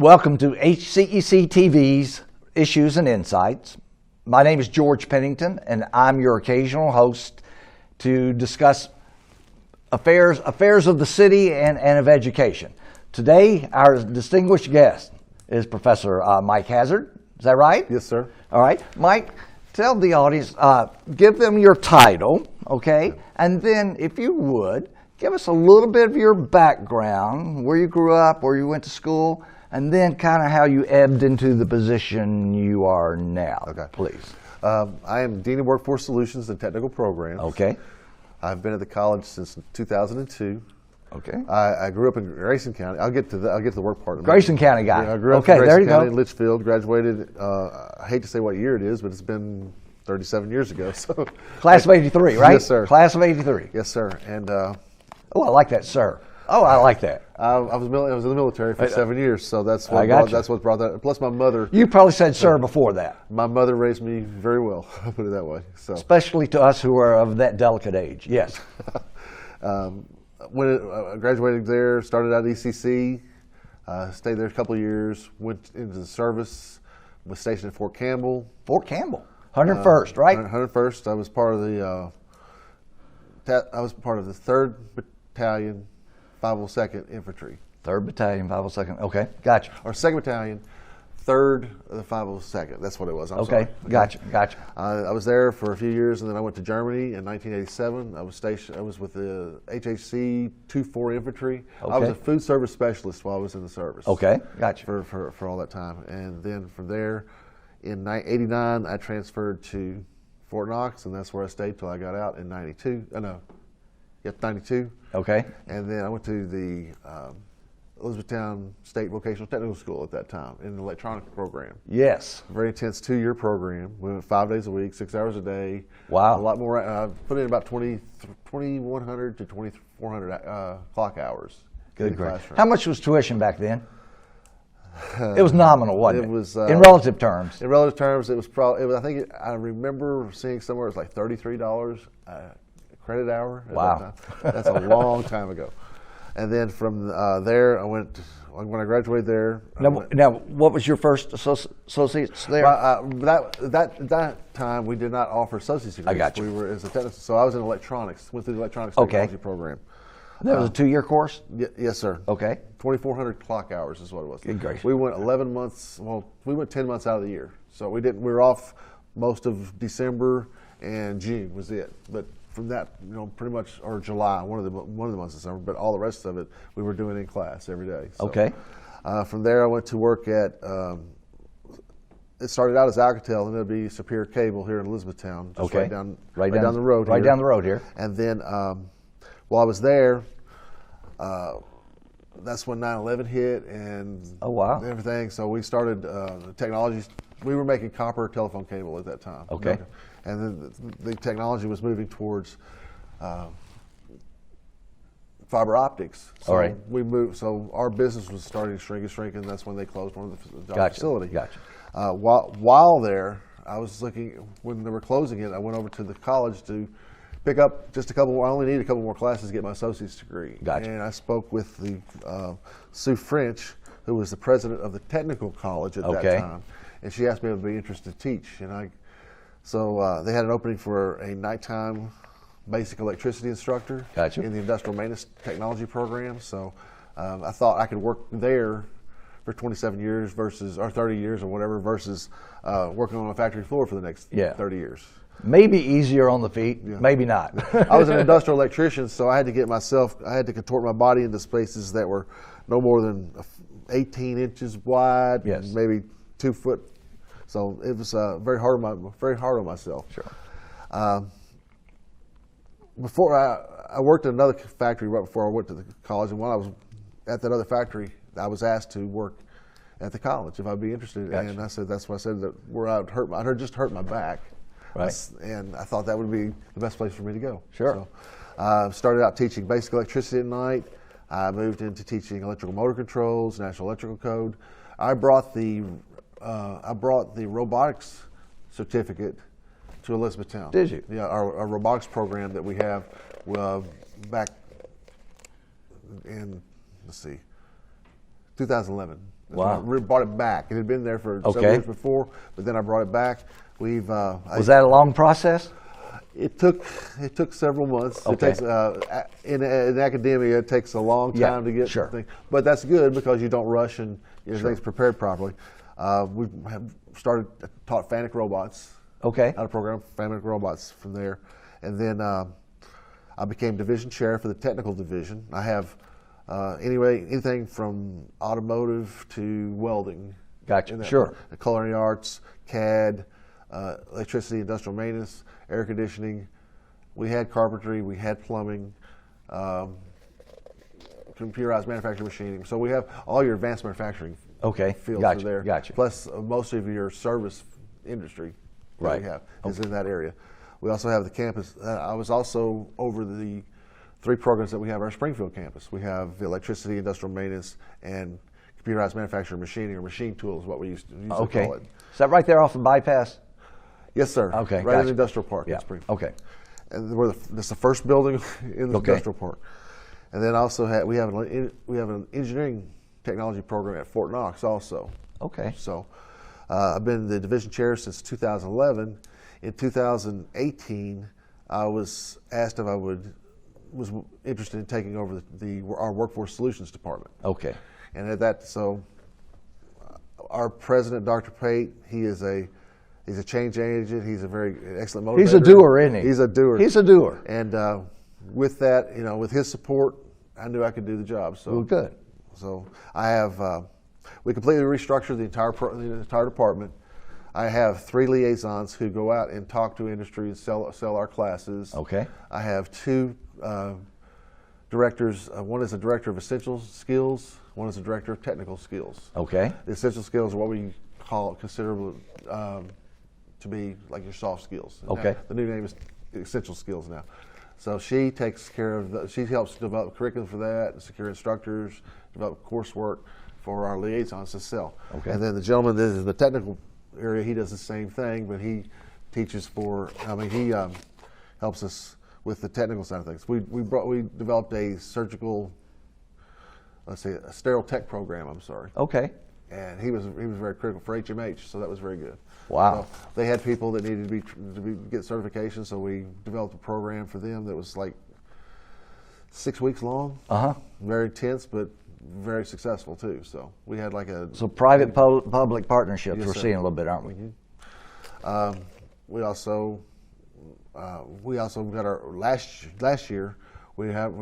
Welcome to HCEC-TV's Issues and Insights. My name is George Pennington, and I'm your occasional host to discuss affairs of the city and of education. Today, our distinguished guest is Professor Mike Hazzard. Is that right? Yes, sir. All right. Mike, tell the audience, give them your title, okay? And then, if you would, give us a little bit of your background, where you grew up, where you went to school, and then kind of how you ebbed into the position you are now. Okay. Please. I am Dean of Workforce Solutions and Technical Programs. Okay. I've been at the college since 2002. Okay. I grew up in Grayson County. I'll get to the work part. Grayson County guy. Yeah, I grew up in Grayson County in Litchfield. Graduated. I hate to say what year it is, but it's been 37 years ago. So. Class of '83, right? Yes, sir. Class of '83. Yes, sir. And. Oh, I like that, sir. Oh, I like that. I was in the military for 7 years, so that's what brought that. Plus, my mother. You probably said "sir" before that. My mother raised me very well. I'll put it that way. So. Especially to us who are of that delicate age. Yes. When I graduated there, started out at ECC, stayed there a couple of years, went into the service, was stationed at Fort Campbell. Fort Campbell, 101st, right? 101st. I was part of the 3rd Battalion, 502nd Infantry. 3rd Battalion, 502nd. Okay, gotcha. Or 2nd Battalion, 3rd of the 502nd. That's what it was. I'm sorry. Gotcha. I was there for a few years, and then I went to Germany in 1987. I was with the HCEC-TV Infantry. Okay. I was a food service specialist while I was in the service. Okay, gotcha. For all that time, and then from there, in '89, I transferred to Fort Knox, and that's where I stayed till I got out in '92. 92. Okay. And then I went to the Elizabethtown State Vocational Technical School at that time in the electronics program. Yes. Very intense 2-year program. We went 5 days a week, 6 hours a day. Wow. A lot more. I put in about 2,100 to 2,400 clock hours. Good grief. How much was tuition back then? It was nominal, wasn't it? It was in relative terms. In relative terms, it was probably. I remember seeing somewhere it was like $33 credit hour. Wow. That's a long time ago. And then from there, when I graduated there. Now, what was your first associate's there? That time, we did not offer associate's degrees. I got you. We were as a technician, so I was in electronics, went through the electronics technology program. That was a 2-year course? Yes, sir. Okay. 2,400 clock hours is what it was. Good gracious. We went 11 months, we went 10 months out of the year. So we were off most of December, and June was it. But from that, pretty much, or July, one of the months of summer, but all the rest of it, we were doing in class every day. So, okay. From there, I went to work at, it started out as Alcatel, and it'll be Superior Cable here in Elizabethtown, just right down the road here. Right down the road here. And then, while I was there, that's when 9/11 hit and everything. So we started technologies. We were making copper telephone cable at that time. Okay. And then the technology was moving towards fiber optics. So all right. We moved. So our business was starting to shrink, and that's when they closed one of the facility. Gotcha. While there, I was looking when they were closing it. I went over to the college to pick up just a couple more. I only needed a couple more classes to get my associate's degree. Gotcha. And I spoke with the Sue French, who was the president of the technical college at that time, and she asked me if I'd be interested to teach. And so they had an opening for a nighttime basic electricity instructor in the industrial maintenance technology program. So I thought I could work there for 27 years or 30 years or whatever versus working on a factory floor for the next 30 years. Maybe easier on the feet, maybe not. I was an industrial electrician, so I had to I had to contort my body into spaces that were no more than 18 inches wide, maybe 2 foot. So it was very hard on myself. Sure. Before I worked at another factory right before I went to the college, and while I was at that other factory, I was asked to work at the college if I'd be interested. Gotcha. And I said that's why I said that where I'd just hurt my back. Right. And I thought that would be the best place for me to go. Sure. So started out teaching basic electricity at night. I moved into teaching electrical motor controls, National Electrical Code. I brought the robotics certificate to Elizabethtown. Did you? Yeah, our robotics program that we have back in 2011. Wow. I brought it back. It had been there for several years before, but then I brought it back. Was that a long process? It took several months. Okay. It takes in academia, it takes a long time to get things, but that's good because you don't rush and everything's prepared properly. We have taught FANUC robots. Okay. Out of program FANUC robots from there, and then I became division chair for the technical division. I have anything from automotive to welding. Gotcha. Sure. Culinary arts, CAD, electricity, industrial maintenance, air conditioning. We had carpentry. We had plumbing, computerized manufacturing machining. So we have all your advanced manufacturing fields are there. Gotcha. Plus most of your service industry that we have is in that area. We also have the campus. I was also over the 3 programs that we have at our Springfield campus. We have the electricity, industrial maintenance, and computerized manufacturing machining, or machine tools, what we used to call it. Is that right there off the bypass? Yes, sir. Okay, right in the industrial park in Springfield. Okay. And this is the first building in the industrial park. And then also we have an engineering technology program at Fort Knox also. Okay. So I've been the division chair since 2011. In 2018, I was asked if I was interested in taking over our workforce solutions department. Okay. And at that, our president, Dr. Pate, he's a change agent. He's a very excellent motivator. He's a doer, isn't he? He's a doer. He's a doer. And with that, with his support, I knew I could do the job. So well, good. So I have we completely restructured the entire department. I have 3 liaisons who go out and talk to industry and sell our classes. Okay. I have 2 directors. One is a director of essential skills. One is a director of technical skills. Okay. The essential skills are what we consider to be like your soft skills. Okay. Now, the new name is essential skills now. So she takes care of she helps develop curriculum for that, secure instructors, develop coursework for our liaisons to sell. Okay. And then the gentleman that is in the technical area, he does the same thing, but he teaches he helps us with the technical side of things. We developed a surgical, a sterile tech program, Okay. And he was very critical for HMH, so that was very good. Wow. So they had people that needed to get certification, so we developed a program for them that was like 6 weeks long. Very intense, but very successful too. So we had so private public partnerships. Yes, we're seeing a little bit, aren't we? Mm-hmm. We also got our last year. We got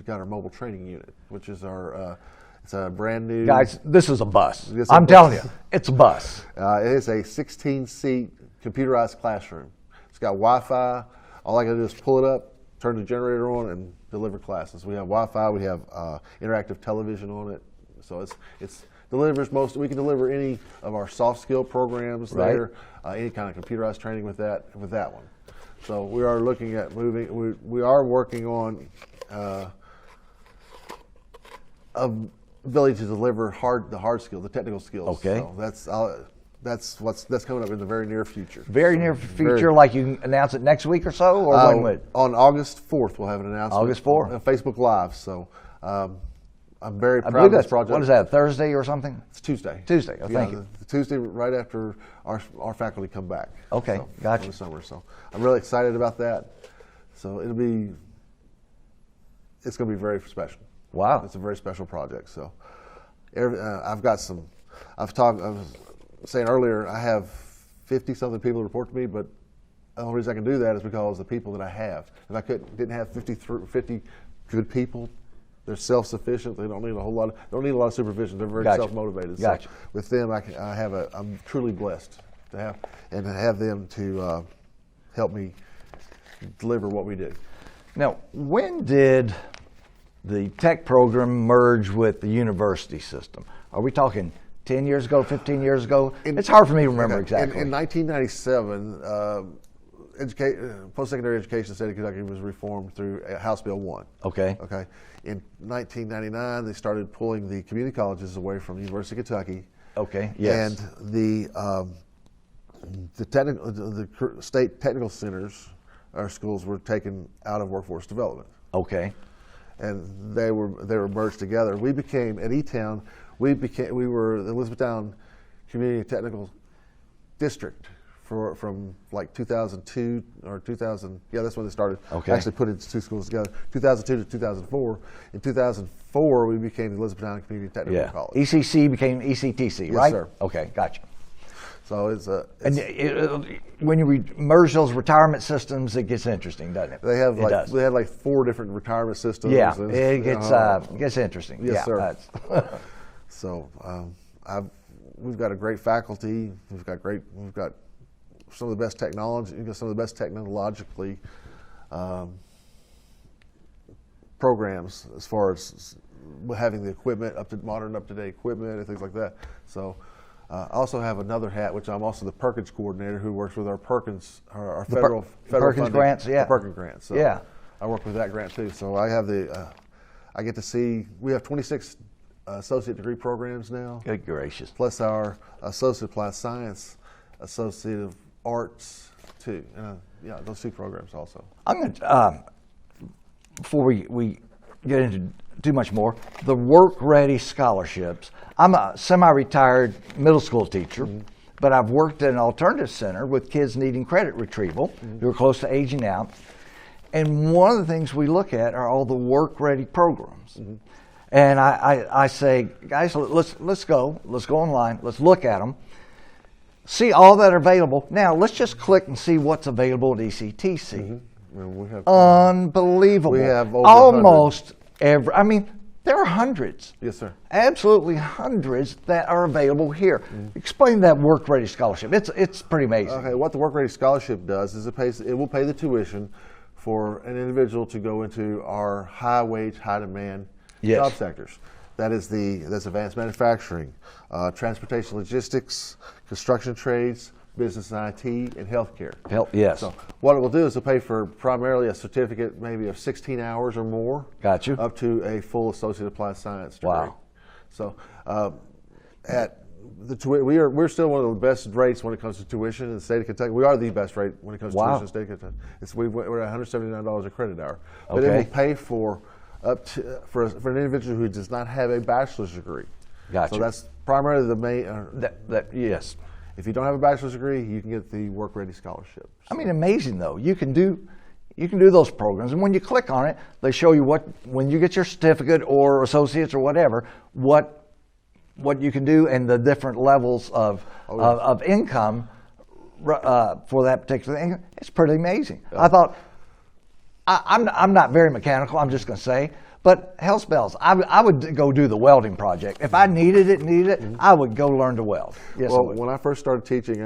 our mobile training unit, which is our it's a brand new. Guys, this is a bus. I'm telling you, it's a bus. It is a 16-seat computerized classroom. It's got Wi-Fi. All I got to do is pull it up, turn the generator on, and deliver classes. We have Wi-Fi. We have interactive television on it, so it's delivers most. We can deliver any of our soft skill programs there, any kind of computerized training with that one. So we are looking at moving. We are working on ability to deliver the hard skill, the technical skills. Okay. So that's coming up in the very near future. Very near future, like you can announce it next week or so, or when would? On August 4th, we'll have an announcement. August 4th? On Facebook Live. So I'm very proud of this project. What is that, Thursday or something? It's Tuesday. Tuesday, thank you. The Tuesday right after our faculty come back. Okay, gotcha. In the summer, so I'm really excited about that. So it's going to be very special. Wow. It's a very special project. So I was saying earlier, I have 50-something people report to me, but the only reason I can do that is because of the people that I have. If I didn't have 50 good people, they're self-sufficient. They don't need a lot of supervision. They're very self-motivated. Gotcha. So with them, I'm truly blessed to have them to help me deliver what we do. Now, when did the tech program merge with the university system? Are we talking 10 years ago, 15 years ago? It's hard for me to remember exactly. In 1997, post-secondary education in the state of Kentucky was reformed through House Bill 1. Okay. In 1999, they started pulling the community colleges away from the University of Kentucky. Okay. Yes. And the state technical centers, our schools, were taken out of workforce development. Okay. And they were merged together. We became, at E-Town, we were the Elizabethtown Community Technical District from like 2002 or 2000. Yeah, that's when they started. Okay. Actually put two schools together. 2002 to 2004. In 2004, we became the Elizabethtown Community Technical College. ECC became ECTC, yes, right? Sir. Okay, gotcha. So it's when you merge those retirement systems, it gets interesting, doesn't it? They have they had like 4 different retirement systems. Yeah, it gets interesting. Yes, yeah, sir. So we've got a great faculty. We've got some of the best technology. We've got some of the best technologically programs as far as having the equipment modern, up to date equipment and things like that. So. I also have another hat, which I'm also the Perkins coordinator, who works with our Perkins, our federal Perkins funding, grants. Yeah, Perkins grants. So yeah, I work with that grant too. So I have I get to see. We have 26 associate degree programs now. Good gracious! Plus our associate applied science, associate of arts too. Yeah, those 2 programs also. I'm going to before we get into too much more, the Work Ready scholarships. I'm a semi-retired middle school teacher, but I've worked at an alternative center with kids needing credit retrieval who are close to aging out. And one of the things we look at are all the Work Ready programs. And I say, guys, let's go online, let's look at them, see all that are available. Now let's just click and see what's available at ECTC. We have, unbelievable. We have over almost every. I mean, there are hundreds. Yes, sir. Absolutely hundreds that are available here. Explain that Work Ready scholarship. It's pretty amazing. Okay, what the Work Ready scholarship does is it will pay the tuition for an individual to go into our high wage, high demand job sectors. That's advanced manufacturing, transportation logistics, construction trades, business and IT, and healthcare. Yes. So what it will do is it'll pay for primarily a certificate, maybe of 16 hours or more. Got you. Up to a full associate applied science degree. Wow. So at the we're still one of the best rates when it comes to tuition in the state of Kentucky. We are the best rate when it comes to tuition in the state of Kentucky. We're at $179 a credit hour. But it will pay for for an individual who does not have a bachelor's degree. Gotcha. So that's primarily the main. Yes. If you don't have a bachelor's degree, you can get the Work Ready scholarship. I mean, amazing though. You can do those programs, and when you click on it, they show you when you get your certificate or associates or whatever, what you can do and the different levels of income for that particular thing. It's pretty amazing. I thought I'm not very mechanical. I'm just going to say. But hell's bells, I would go do the welding project. If I needed it, I would go learn to weld. Yes, well, when I first started teaching,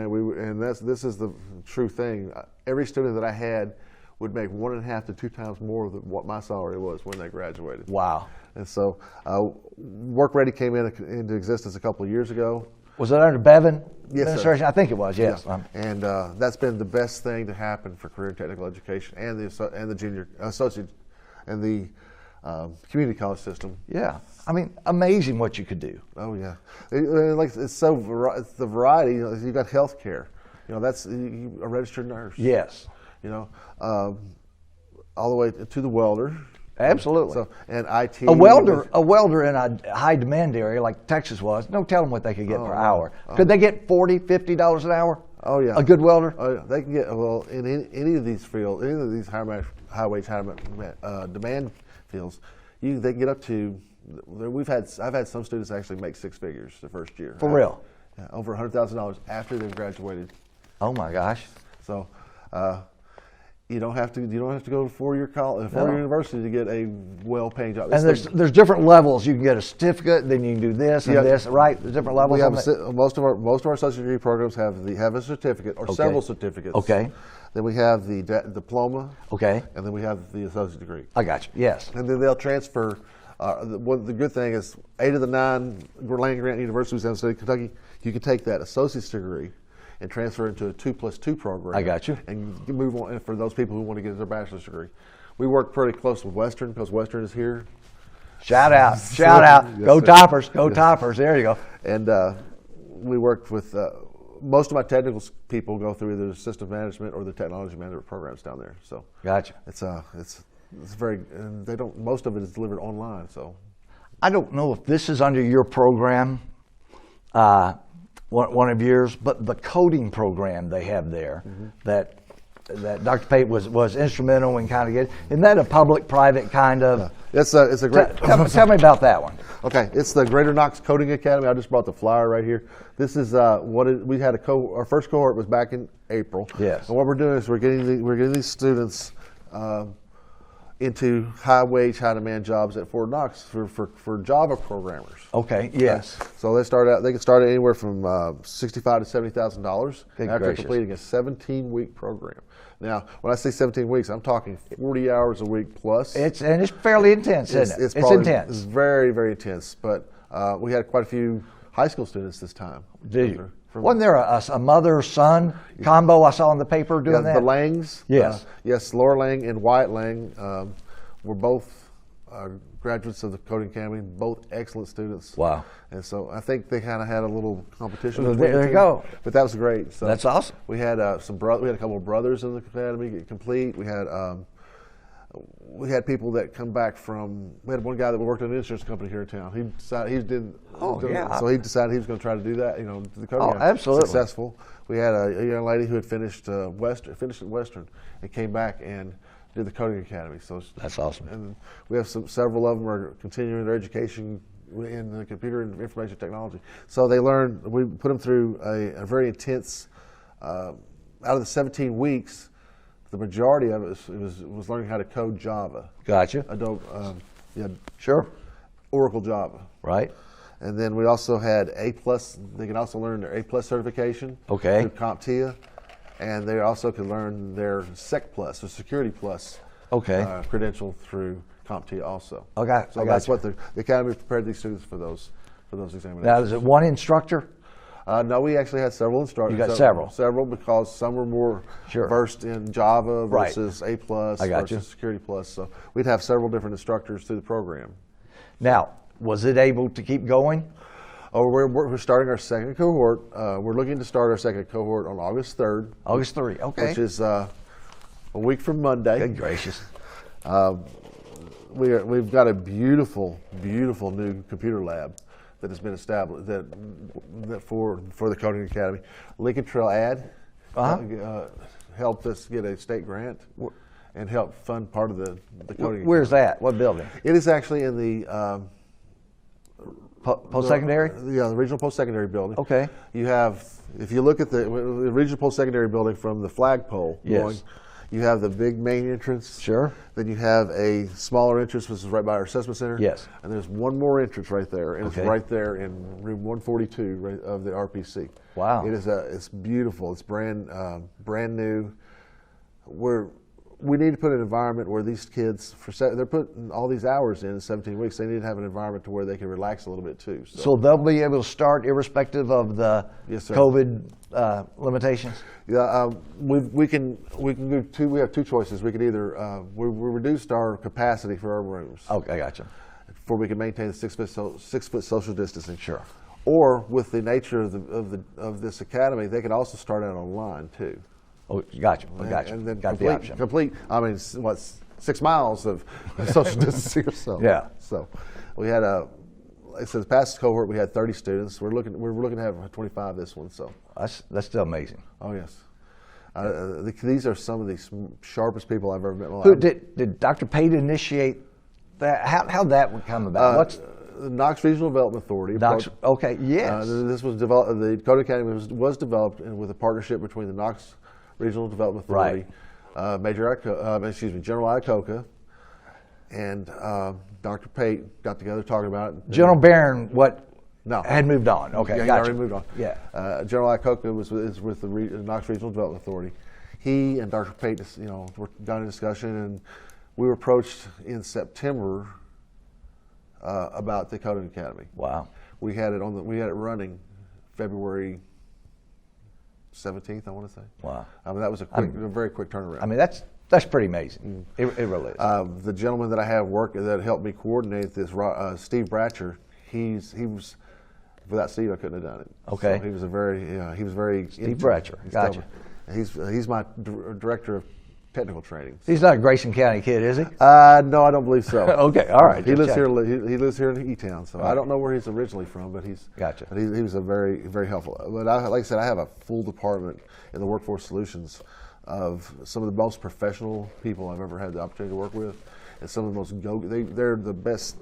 this is the true thing, every student that I had would make 1.5 to 2 times more than what my salary was when they graduated. Wow. And so Work Ready came into existence a couple of years ago. Was it under Bevan Yes, administration? sir. I think it was, yes. Yeah. And that's been the best thing to happen for career technical education and the junior associate and the community college system. Yeah, I mean, amazing what you could do. Oh yeah, it's the variety. You got healthcare. That's a registered nurse. Yes. All the way to the welder. Absolutely. So and IT. A welder in a high demand area like Texas was. No telling what they could get per hour. Could they get $40, $50 an hour? Oh yeah. A good welder. Oh yeah. They can get in any of these fields, any of these high wage, high demand fields, they can get up to. I've had some students actually make 6 figures the first year. For real? Yeah, over $100,000 after they've graduated. Oh my gosh! So you don't have to go to 4-year college, 4-year university to get a well-paying job. And there's different levels. You can get a certificate, then you can do this and this. Right? There's different levels. We have most of our associate degree programs have a certificate or several certificates. Okay. Then we have the diploma. Okay. And then we have the associate degree. I got you. Yes. And then they'll transfer. The good thing is 8 of the 9 land-grant universities in the state of Kentucky, you can take that associate's degree and transfer into a 2+2 program. I got you. And you move on for those people who want to get their bachelor's degree. We work pretty close with Western because Western is here. Shout out. Shout out. Yes, go sir. Toppers. Go Toppers. There you go. And we worked with most of my technical people go through either the system management or the technology management programs down there. So gotcha. It's very, and most of it is delivered online. So I don't know if this is under your program, one of yours, but the coding program they have there that Dr. Pate was instrumental in kind of getting. Isn't that a public-private kind of? It's a great. Tell me about that one. Okay, it's the Greater Knox Coding Academy. I just brought the flyer right here. This is we had our first cohort was back in April. Yes. And what we're doing is we're getting these students into high-wage, high-demand jobs at Fort Knox for Java programmers. Okay. Yes. So they can start anywhere from $65,000 to $70,000 after completing a 17-week program. Now, when I say 17 weeks, I'm talking 40 hours a week plus. It's fairly intense, isn't it? It's intense. It's very, very intense. But we had quite a few high school students this time. Did you? Wasn't there a mother-son combo I saw in the paper doing that? The Langs. Yes. Yes, Laura Lang and Wyatt Lang were both graduates of the Coding Academy, both excellent students. Wow. And so I think they kind of had a little competition. Well, there you go. But that was great. So that's awesome. We had we had a couple of brothers in the academy get complete. We had people that come back from. We had one guy that worked at an insurance company here in town. He decided so he decided he was going to try to do that. The coding. Absolutely successful. We had a young lady who had finished at Western and came back and did the Coding Academy. So that's awesome. And we have several of them are continuing their education in the computer and information technology. So they learned. We put them through a very intense. Out of the 17 weeks. The majority of it was learning how to code Java. Gotcha. Adobe, sure. Oracle Java. Right. And then we also had A+. They can also learn their A+ certification. Okay. Through CompTIA, and they also can learn their Sec Plus or Security Plus. Okay. Credential through CompTIA also. Okay. So that's what the Academy prepared these students for those examinations. Now, is it one instructor? No, we actually had several instructors. You got several? Several, because some were more versed in Java versus A+, versus Security Plus. So we'd have several different instructors through the program. Now, was it able to keep going? Oh, we're starting our second cohort. We're looking to start our second cohort on August 3rd. August 3rd, okay. Which is a week from Monday. Good gracious. We've got a beautiful, beautiful new computer lab that has been established that for the Coding Academy. Lincoln Trail Ad helped us get a state grant and helped fund part of the Coding Where's Academy. that? What building? It is actually in the post-secondary? The regional post-secondary building. Okay. You have, if you look at the regional post-secondary building from the flagpole going, you have the big main entrance. Sure. Then you have a smaller entrance, which is right by our assessment center. Yes. And there's one more entrance right there, and it's right there in room 142 of the RPC. Wow. It's beautiful. It's brand new. We need to put an environment where these kids, they're putting all these hours in 17 weeks. They need to have an environment to where they can relax a little bit too. So they'll be able to start irrespective of the COVID limitations? Yeah, we can do two. We have two choices. We could either we reduced our capacity for our rooms. Okay, I gotcha. For we can maintain the 6 foot social distancing. Sure. Or with the nature of this academy, they could also start out online too. Oh, gotcha. Gotcha. And then got the option. complete. I mean, 6 miles of social distancing or so. Yeah. So we had so the past cohort we had 30 students. We're looking to have 25 this one. So that's still amazing. Oh yes. These are some of the sharpest people I've ever met in my life. Did Dr. Pate initiate that? How that would come about? The Knox Regional Development Authority. Okay, yes. This was developed. The Coding Academy was developed with a partnership between the Knox Regional Development Authority, General Iacocca, and Dr. Pate got together talking about it. General Barron, had moved on. Okay, he gotcha. already moved on. Yeah. General Iacocca is with the Knox Regional Development Authority. He and Dr. Pate, were done a discussion, and we were approached in September about the Coding Academy. Wow. We had it running February 17th, I want to say. Wow. I mean, that was a very quick turnaround. I mean, that's pretty amazing. It really is. The gentleman that I have that helped me coordinate this, Steve Bratcher, he was, without Steve, I couldn't have done it. Okay. So he was very Steve Bratcher. Gotcha. He's my director of technical training. He's not a Grayson County kid, is he? No, I don't believe so. Okay, all right. He lives here. He lives here in E-Town, so I don't know where he's originally from, but he's gotcha. But he was a very, very helpful. But like I said, I have a full department in the Workforce Solutions of some of the most professional people I've ever had the opportunity to work with, and some of the most they're the best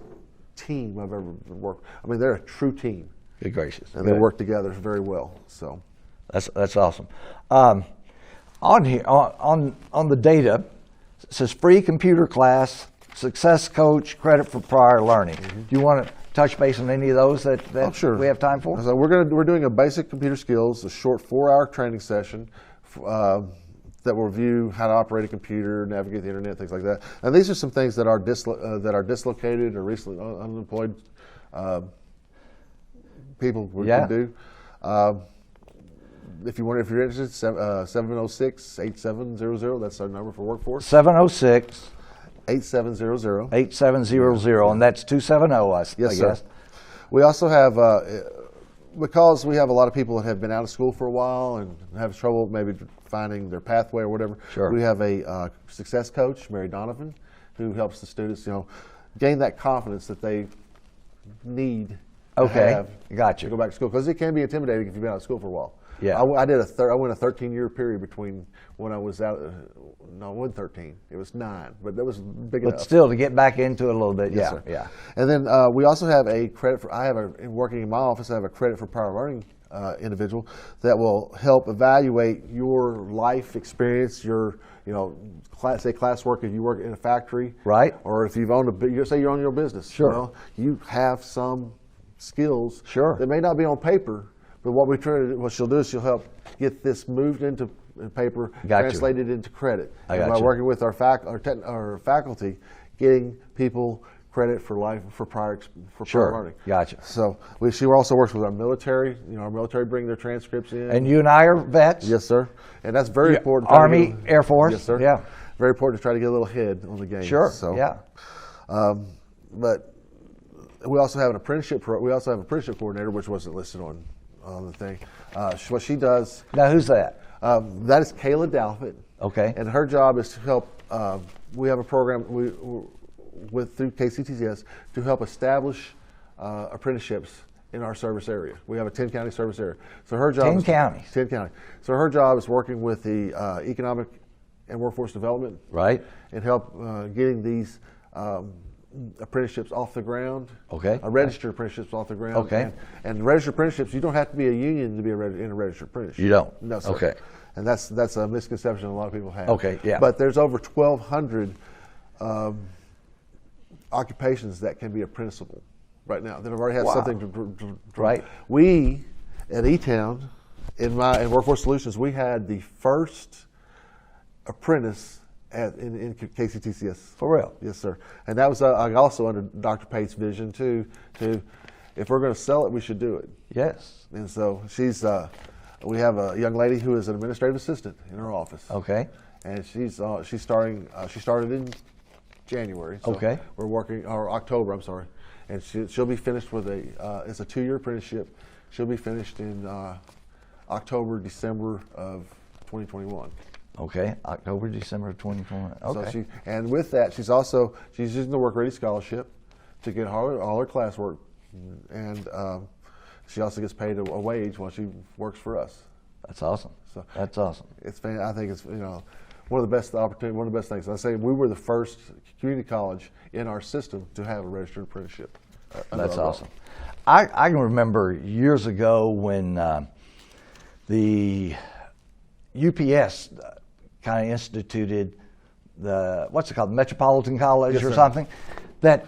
team I've ever worked. I mean, they're a true team. Good gracious. And they work together very well. So that's awesome. On here on the data, it says free computer class, success coach, credit for prior learning. Mm-hmm. Do you want to touch base on any of those that sure. we have time for? So we're doing a basic computer skills, a short 4-hour training session that will review how to operate a computer, navigate the internet, things like that. And these are some things that are dislocated or recently unemployed people can do. If you're interested, 706-8700. That's our number for workforce. 706 8700. 8700, and that's 270. I guess. Sir. We also have, because we have a lot of people that have been out of school for a while and have trouble maybe finding their pathway or whatever. Sure. We have a success coach, Mary Donovan, who helps the students, gain that confidence that they need. Okay, to go back to school, because it can be intimidating if you've been out of school for a while. Yeah, I went a 13-year period between when I was out. No, it wasn't 13. It was 9, but that was big enough. But still, to get back into it a little bit. Yes, yeah, sir. Yeah. And then we also have a credit for. Working in my office, I have a credit for prior learning individual that will help evaluate your life experience, your classwork if you work in a factory, right? Or if you've owned say you own your business. Sure. You have some skills. Sure. That may not be on paper, but what she'll do is she'll help get this moved into paper, translated into credit. And by working with our faculty, getting people credit for prior learning. Gotcha. So she also works with our military. Our military bring their transcripts in. And you and I are vets. Yes, sir. And that's very important. Army, Air Force. Yes, sir. Yeah. Very important to try to get a little ahead on the game. Sure. So, yeah. But we also have an apprenticeship. We also have an apprenticeship coordinator, which wasn't listed on the thing. What she does. Now, who's that? That is Kayla Dalfit. Okay. And her job is to help. We have a program through KCTCS to help establish apprenticeships in our service area. We have a 10-county service area. So her job 10 counties. 10 counties. So her job is working with the economic and workforce development. Right. And help getting these apprenticeships off the ground. Okay. Registered apprenticeships off the ground. Okay. And registered apprenticeships, you don't have to be a union to be in a registered apprenticeship. You don't? No, sir. Okay. And that's a misconception a lot of people have. Okay, yeah. But there's over 1,200 occupations that can be apprenticeable right now that have already had something to right. We at E-Town in Workforce Solutions, we had the first apprentice in KCTCS. For real? Yes, sir. And that was also under Dr. Pate's vision too. If we're going to sell it, we should do it. Yes. And so we have a young lady who is an administrative assistant in her office. Okay. And she's starting. She started in January. So okay. We're working, or October. I'm sorry. And she'll be finished with it's a 2-year apprenticeship. She'll be finished in October, December of 2021. Okay, October, December of 2021. Okay. So and with that, she's using the Work Ready Scholarship to get all her classwork, and she also gets paid a wage while she works for us. That's awesome. So that's awesome. I think it's one of the best opportunities, one of the best things. I say we were the first community college in our system to have a registered apprenticeship. That's awesome. I can remember years ago when the UPS kind of instituted what's it called, Metropolitan College or something. That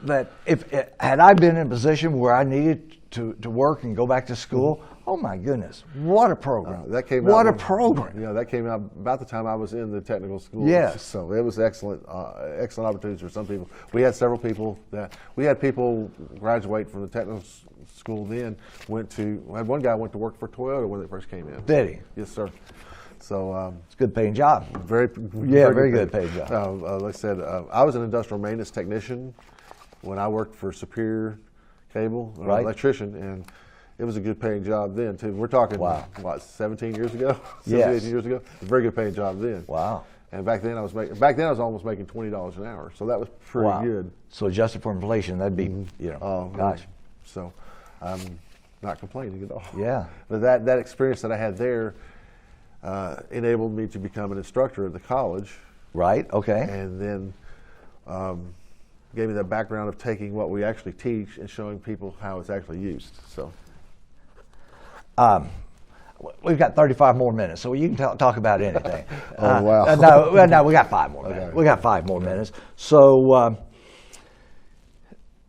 had I been in a position where I needed to work and go back to school, oh my goodness, what a program! That came what out a program! Yeah, that came out about the time I was in the technical school. Yes. So it was excellent opportunities for some people. We had several people graduate from the technical school. Then we had one guy went to work for Toyota when they first came in. Did he? Yes, sir. So it's a good paying job. Very good paying job. Like I said, I was an industrial maintenance technician when I worked for Superior Cable, an electrician, and it was a good paying job then too. We're talking 17 years ago, 18 years ago. It was a very good paying job then. Wow. And back then I was almost making $20 an hour, so that was pretty good. So adjusted for inflation, that'd be gosh. So I'm not complaining at all. Yeah. But that experience that I had there enabled me to become an instructor at the college. Right. Okay. And then gave me the background of taking what we actually teach and showing people how it's actually used. So. We've got 35 more minutes, so you can talk about anything. Oh, wow. No, we got 5 more minutes. We got 5 more minutes. So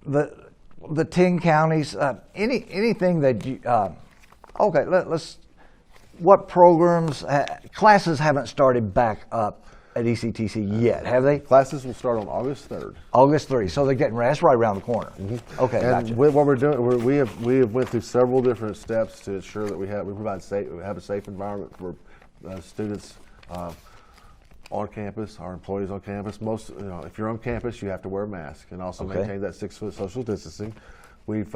the 10 counties, anything that you, let's, what programs, classes haven't started back up at ECTC yet, have they? Classes will start on August 3rd. August 3rd, so they're getting ready. That's right around the corner. Mm-hmm. Okay, and gotcha. what we're doing, we have went through several different steps to ensure that we have a safe environment for students on campus, our employees on campus. If you're on campus, you have to wear a mask and also maintain that 6-foot social distancing. We've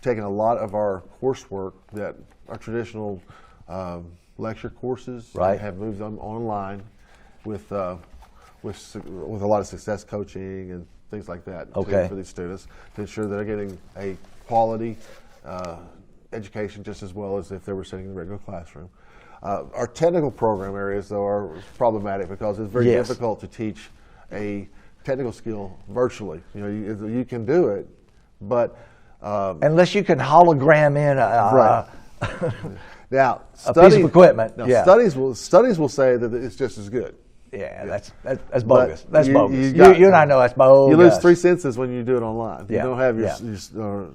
taken a lot of our coursework that our traditional lecture courses have moved them online. With a lot of success coaching and things like that for these students to ensure that they're getting a quality education just as well as if they were sitting in a regular classroom. Our technical program areas, though, are problematic because it's very difficult to teach a technical skill virtually. You can do it, but unless you can hologram in now, a piece of equipment. Studies will say that it's just as good. Yeah, that's bogus. That's bogus. You and I know that's bogus. You lose 3 senses when you do it online. You don't have your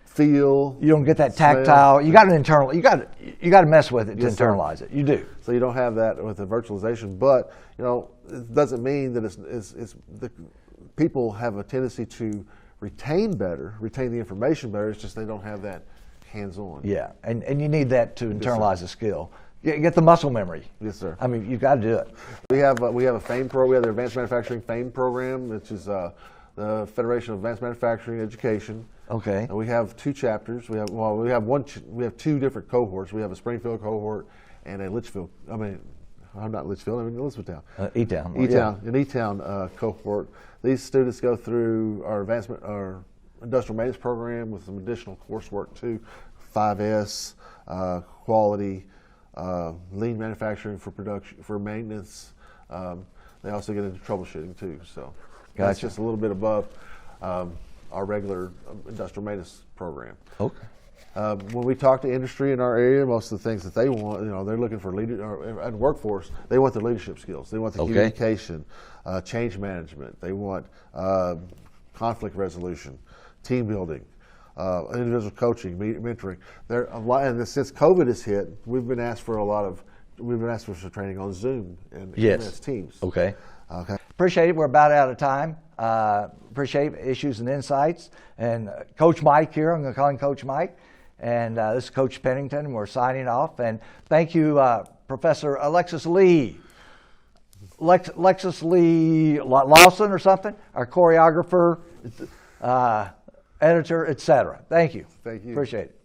feel. You don't get that tactile. You got to internal. You got to mess with it to internalize it. You do. So you don't have that with the virtualization. But it doesn't mean that it's the people have a tendency to retain the information better. It's just they don't have that hands-on. Yeah, and you need that to internalize the skill. Get the muscle memory. Yes, sir. I mean, you've got to do it. We have a FAME program. We have the Advanced Manufacturing FAME program, which is the Federation of Advanced Manufacturing Education. Okay. And we have 2 chapters. We have 2 different cohorts. We have a Springfield cohort and a Litchfield. I'm not Litchfield. I'm in Elizabethtown. E-Town. An E-Town cohort. These students go through our industrial maintenance program with some additional coursework too, 5S, quality. Lean manufacturing for production, for maintenance. They also get into troubleshooting too. So that's just a little bit above our regular industrial maintenance program. Okay. When we talk to industry in our area, most of the things that they want, they're looking for and workforce. They want the leadership skills. They want the communication, change management. They want conflict resolution, team building. Individual coaching, mentoring. There a lot, and since COVID has hit, we've been asked for some training on Zoom and MS Teams. Okay. Appreciate it. We're about out of time. Appreciate issues and insights. And Coach Mike here. I'm going to call him Coach Mike. And this is Coach Pennington. And we're signing off. And thank you, Professor Alexis Lee. Alexis Lee Lawson or something. Our choreographer. Editor, etc. Thank you. Thank you. Appreciate it.